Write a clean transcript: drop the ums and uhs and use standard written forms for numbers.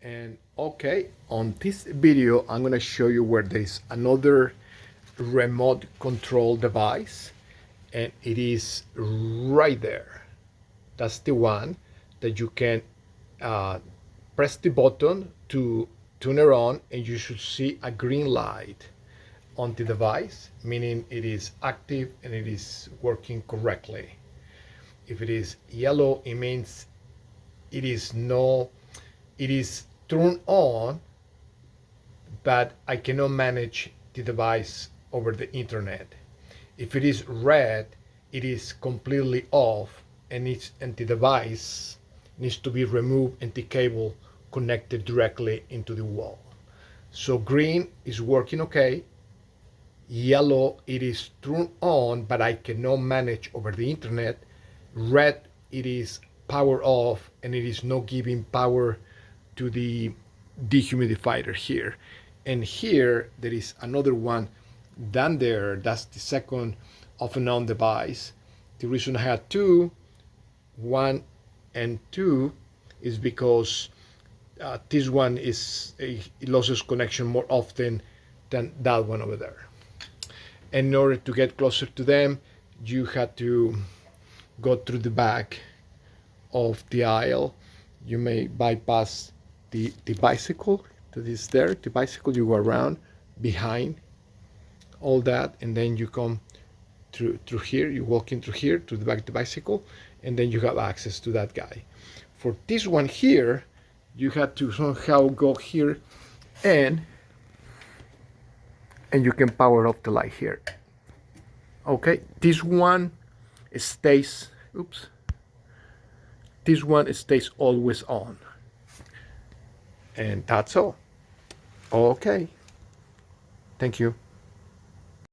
And okay, on this video I'm going to show you where there is another remote control device, and it is right there. That's the one that you can press the button to turn it on, and you should see a green light on the device, meaning it is active and it is working correctly. If it is yellow, it means it is turned on, but I cannot manage the device over the internet. If it is red, it is completely off, and the device needs to be removed and the cable connected directly into the wall. So green is working okay. Yellow, it is turned on, but I cannot manage over the internet. Red, it is power off, and it is not giving power to the dehumidifier here. And here there is another one down there. That's the second off and on device. The reason I had two, 1 and 2, is because this one it loses connection more often than that one over there. And in order to get closer to them, you had to go through the back of the aisle. You may bypass the bicycle that is there. The bicycle, you go around behind all that, and then you come through here. You walk in through here to the back of the bicycle, and then you have access to that guy. For this one here, you had to somehow go here, and you can power off the light here. Okay, this one stays, this one stays always on. And that's all. Okay, thank you.